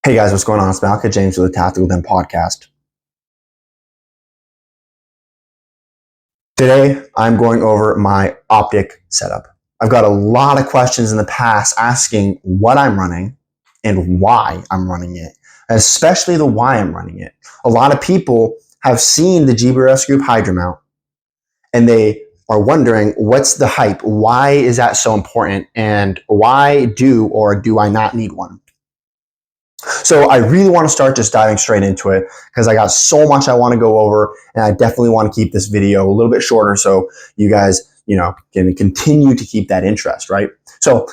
Hey guys, what's going on? It's Malcolm James with the TacticalDenPodcast. Today, I'm going over my optic setup. I've got a lot of questions in the past asking what I'm running and why I'm running it, especially the why I'm running it. A lot of people have seen the GBRS Group Hydra mount and they are wondering what's the hype? Why is that so important? And why do or do I not need one? So I really want to start just diving straight into it because I got so much I want to go over, and I definitely want to keep this video a little bit shorter so you guys, can continue to keep that interest, right? So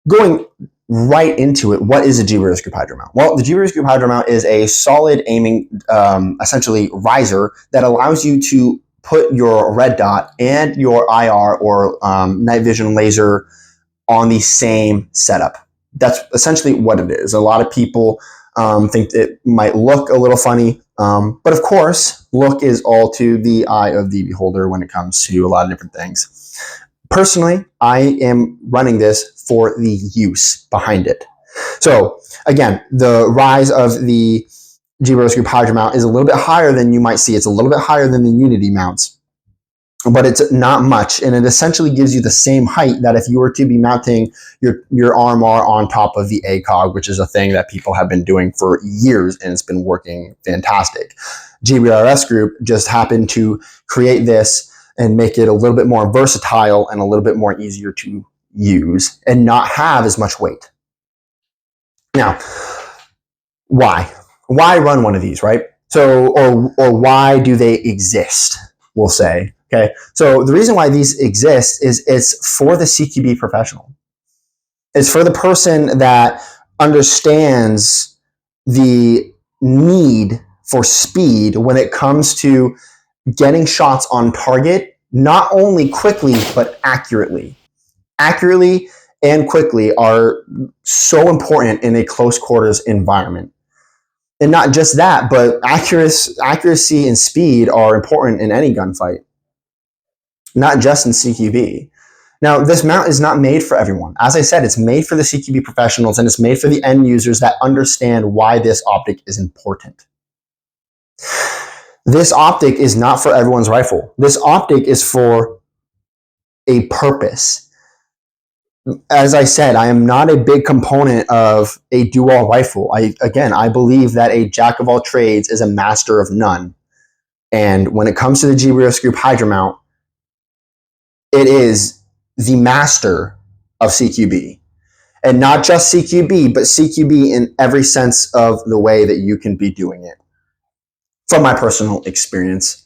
going right into it, what is a GBRS Group Hydra mount? Well, the GBRS Group Hydra mount is a solid aiming, essentially riser that allows you to put your red dot and your IR or night vision laser on the same setup. That's essentially what it is. A lot of people think it might look a little funny, but of course, look is all to the eye of the beholder when it comes to a lot of different things. Personally, I am running this for the use behind it. So again, the rise of the GBRS Group Hydra mount is a little bit higher than you might see. It's a little bit higher than the Unity mounts, but it's not much, and it essentially gives you the same height that if you were to be mounting your RMR on top of the ACOG, which is a thing that people have been doing for years, and it's been working fantastic. GBRS Group just happened to create this and make it a little bit more versatile and a little bit more easier to use and not have as much weight. Now, why? Why run one of these, right? So, or why do they exist, we'll say. Okay, so the reason why these exist is it's for the CQB professional. It's for the person that understands the need for speed when it comes to getting shots on target, not only quickly, but accurately. Accurately and quickly are so important in a close quarters environment. And not just that, but accuracy and speed are important in any gunfight, not just in CQB. Now, this mount is not made for everyone. As I said, it's made for the CQB professionals, and it's made for the end users that understand why this optic is important. This optic is not for everyone's rifle. This optic is for a purpose. As I said, I am not a big component of a do-all rifle. I believe that a jack of all trades is a master of none. And when it comes to the GBRS Group Hydra mount, it is the master of CQB. And not just CQB, but CQB in every sense of the way that you can be doing it, from my personal experience.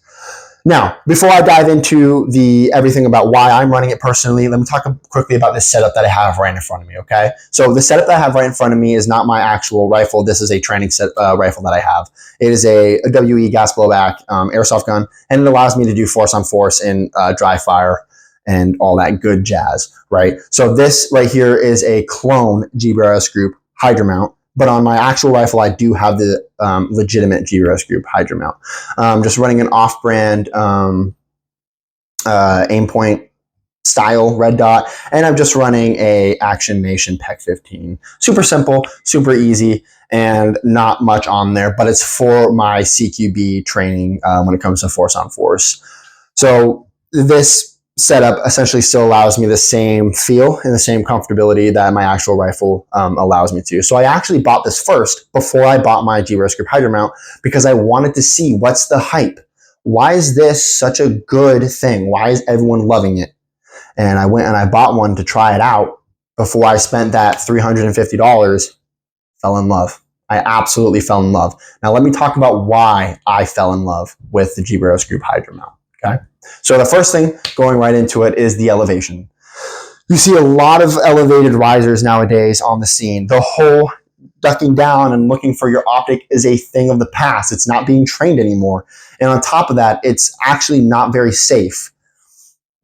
Now, before I dive into everything about why I'm running it personally, let me talk quickly about this setup that I have right in front of me, okay? So the setup that I have right in front of me is not my actual rifle. This is a training rifle that I have. It is a WE gas blowback airsoft gun, and it allows me to do force on force and dry fire and all that good jazz, right? So this right here is a clone GBRS Group Hydra mount, but on my actual rifle, I do have the legitimate GBRS Group Hydra mount. Just running an off-brand Aimpoint style red dot, and I'm just running a Action Nation Tech 15. Super simple, super easy, and not much on there, but it's for my CQB training when it comes to force on force. So this setup essentially still allows me the same feel and the same comfortability that my actual rifle allows me to. So I actually bought this first before I bought my GBRS Group Hydra mount because I wanted to see what's the hype. Why is this such a good thing? Why is everyone loving it? And I went and I bought one to try it out before I spent that $350. Fell in love. I absolutely fell in love. Now let me talk about why I fell in love with the GBRS Group Hydra mount. Okay. So the first thing, going right into it, is the elevation. You see a lot of elevated risers nowadays on the scene. The whole ducking down and looking for your optic is a thing of the past. It's not being trained anymore. And on top of that, it's actually not very safe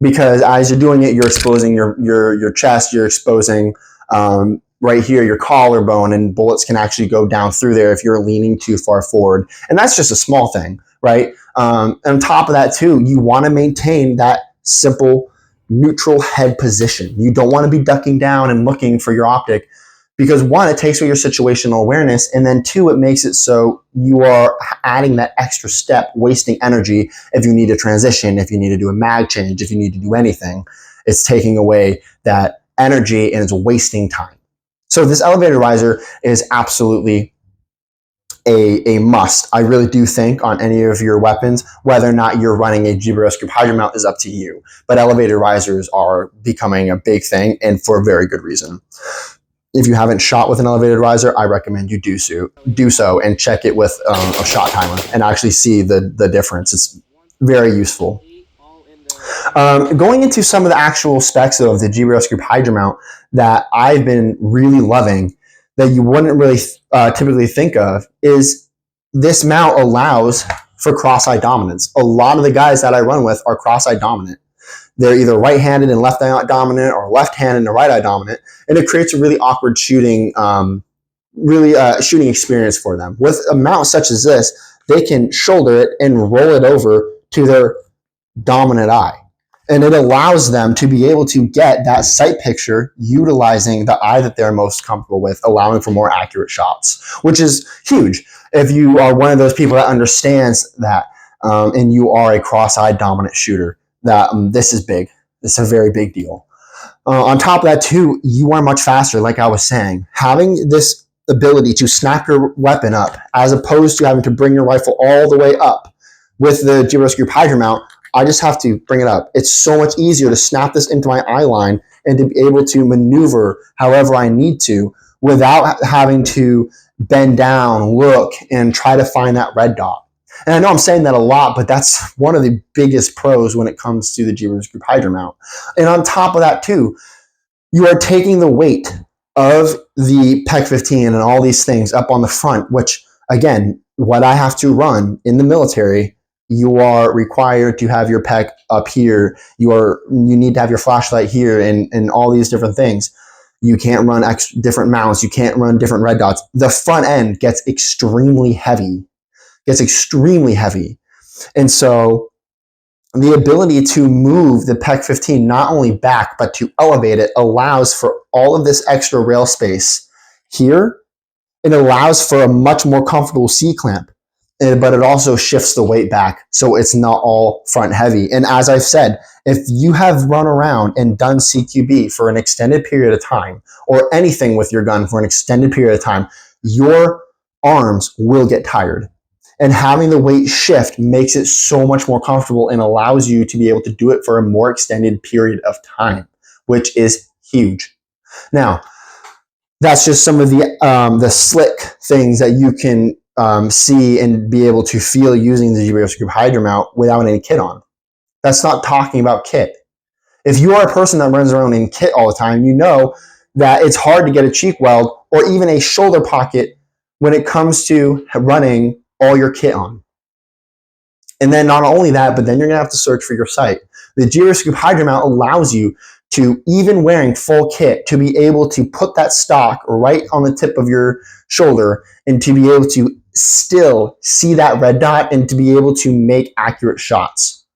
because as you're doing it, you're exposing your chest, you're exposing right here, your collarbone, and bullets can actually go down through there if you're leaning too far forward. And that's just a small thing, right? On top of that too, you want to maintain that simple neutral head position. You don't want to be ducking down and looking for your optic Because one, it takes away your situational awareness, and then two, it makes it so you are adding that extra step, wasting energy if you need to transition, if you need to do a mag change, if you need to do anything. It's taking away that energy and it's wasting time. So this elevated riser is absolutely a must. I really do think on any of your weapons, whether or not you're running a GBRS Group Hydra mount is up to you. But elevated risers are becoming a big thing, and for a very good reason. If you haven't shot with an elevated riser, I recommend you do so and check it with a shot timer and actually see the difference. It's very useful. Going into some of the actual specs of the GBRS Group Hydra mount that I've been really loving that you wouldn't really typically think of is this mount allows for cross-eye dominance. A lot of the guys that I run with are cross-eye dominant. They're either right-handed and left-eye dominant or left-handed and right-eye dominant, and it creates a really awkward shooting experience for them. With a mount such as this, they can shoulder it and roll it over to their dominant eye. And it allows them to be able to get that sight picture utilizing the eye that they're most comfortable with, allowing for more accurate shots, which is huge. If you are one of those people that understands that and you are a cross-eyed dominant shooter, that this is big. This is a very big deal. On top of that, too, you are much faster, like I was saying. Having this ability to snap your weapon up as opposed to having to bring your rifle all the way up with the GBRS Group Hydra mount, I just have to bring it up. It's so much easier to snap this into my eye line and to be able to maneuver however I need to without having to bend down, look, and try to find that red dot. And I know I'm saying that a lot, but that's one of the biggest pros when it comes to the GBRS Group Hydra mount. And on top of that, too, you are taking the weight of the PEC 15 and all these things up on the front, which, again, what I have to run in the military, you are required to have your PEC up here. You need to have your flashlight here and all these different things. You can't run different mounts. You can't run different red dots. The front end gets extremely heavy. And so the ability to move the PEC 15 not only back, but to elevate it allows for all of this extra rail space here. It allows for a much more comfortable C-clamp, but it also shifts the weight back so it's not all front heavy. And as I've said, if you have run around and done CQB for an extended period of time or anything with your gun for an extended period of time, your arms will get tired. And having the weight shift makes it so much more comfortable and allows you to be able to do it for a more extended period of time, which is huge. Now, that's just some of the slick things that you can see and be able to feel using the GBRS Group Hydra mount without any kit on. That's not talking about kit. If you are a person that runs around in kit all the time, you know that it's hard to get a cheek weld or even a shoulder pocket when it comes to running all your kit on. And then not only that, but then you're going to have to search for your sight. The GBRS Group Hydra mount allows you to, even wearing full kit, to be able to put that stock right on the tip of your shoulder and to be able to still see that red dot and to be able to make accurate shots.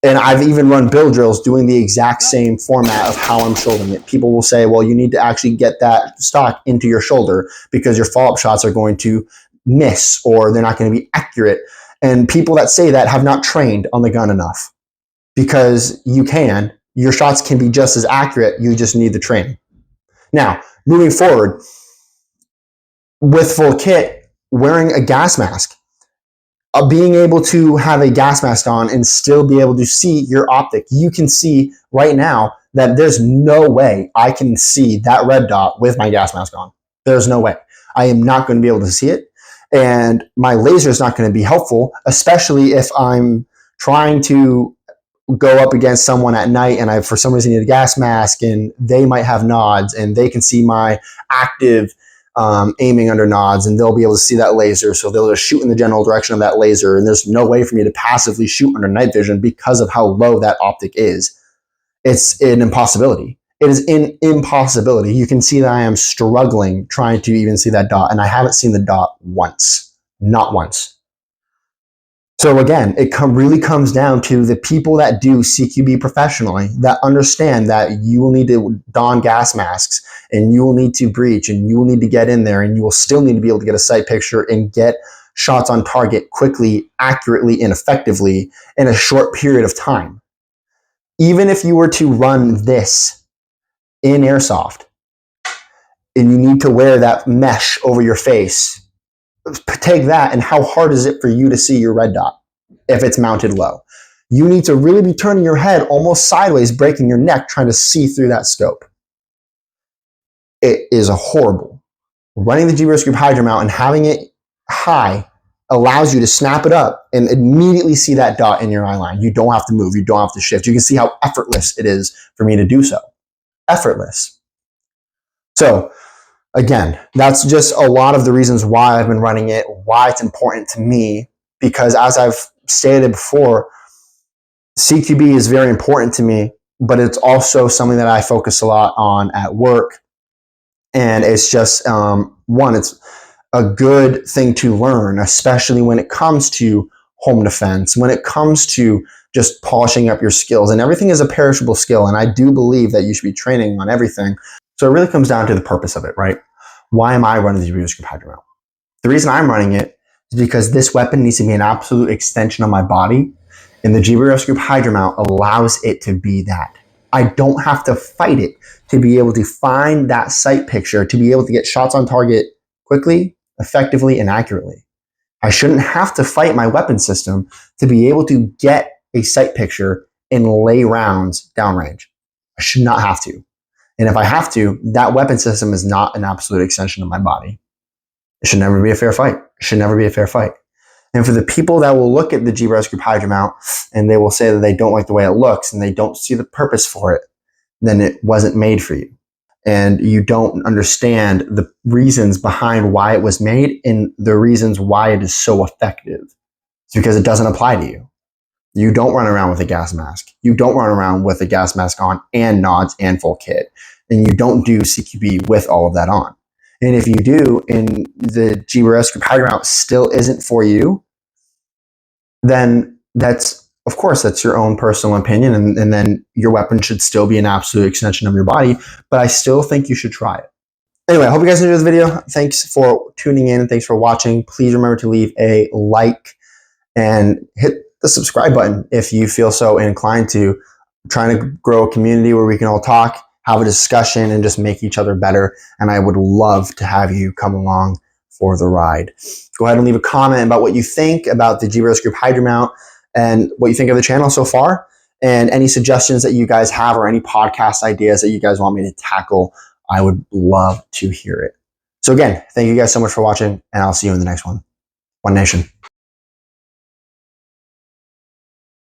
And I've even run bill drills doing the exact same format of how I'm shouldering it. People will say, well, you need to actually get that stock into your shoulder because your follow-up shots are going to miss or they're not going to be accurate. And people that say that have not trained on the gun enough, because your shots can be just as accurate. You just need the training. Now, moving forward, with full kit, wearing a gas mask, being able to have a gas mask on and still be able to see your optic. You can see right now that there's no way I can see that red dot with my gas mask on. There's no way. I am not going to be able to see it. And my laser is not going to be helpful, especially if I'm trying to go up against someone at night and I, for some reason, need a gas mask and they might have nods and they can see my active aiming under nods and they'll be able to see that laser. So they'll just shoot in the general direction of that laser. And there's no way for me to passively shoot under night vision because of how low that optic is. It's an impossibility. It is an impossibility. You can see that I am struggling trying to even see that dot, and I haven't seen the dot once. Not once. So again, it really comes down to the people that do CQB professionally, that understand that you will need to don gas masks and you will need to breach and you will need to get in there and you will still need to be able to get a sight picture and get shots on target quickly, accurately, and effectively in a short period of time. Even if you were to run this in airsoft and you need to wear that mesh over your face, take that, and how hard is it for you to see your red dot if it's mounted low? You need to really be turning your head almost sideways, breaking your neck, trying to see through that scope. It is a horrible. Running the GBRS Group Hydra mount and having it high allows you to snap it up and immediately see that dot in your eye line. You don't have to move. You don't have to shift. You can see how effortless it is for me to do so. Effortless. So again, that's just a lot of the reasons why I've been running it, why it's important to me, because as I've stated before, CQB is very important to me, but it's also something that I focus a lot on at work. And it's just, one, it's a good thing to learn, especially when it comes to home defense, when it comes to just polishing up your skills. And everything is a perishable skill. And I do believe that you should be training on everything. So it really comes down to the purpose of it, right? Why am I running the GBRS Group Hydra mount? The reason I'm running it is because this weapon needs to be an absolute extension of my body, and the GBRS Group Hydra mount allows it to be that. I don't have to fight it to be able to find that sight picture, to be able to get shots on target quickly, effectively, and accurately. I shouldn't have to fight my weapon system to be able to get a sight picture and lay rounds downrange. I should not have to. And if I have to, that weapon system is not an absolute extension of my body. It should never be a fair fight. It should never be a fair fight. And for the people that will look at the GBRS Group Hydra mount and they will say that they don't like the way it looks and they don't see the purpose for it, then it wasn't made for you. And you don't understand the reasons behind why it was made and the reasons why it is so effective. It's because it doesn't apply to you. You don't run around with a gas mask. You don't run around with a gas mask on and nods and full kit. And you don't do CQB with all of that on. And if you do, and the GBRS Group Hydra mount still isn't for you, then that's, of course, that's your own personal opinion. And then your weapon should still be an absolute extension of your body. But I still think you should try it. Anyway, I hope you guys enjoyed the video. Thanks for tuning in and thanks for watching. Please remember to leave a like and hit the subscribe button if you feel so inclined to. I'm trying to grow a community where we can all talk, have a discussion, and just make each other better. And I would love to have you come along for the ride. Go ahead and leave a comment about what you think about the GBRS Group Hydra mount and what you think of the channel so far, and any suggestions that you guys have or any podcast ideas that you guys want me to tackle. I would love to hear it. So again, thank you guys so much for watching, and I'll see you in the next one. One Nation.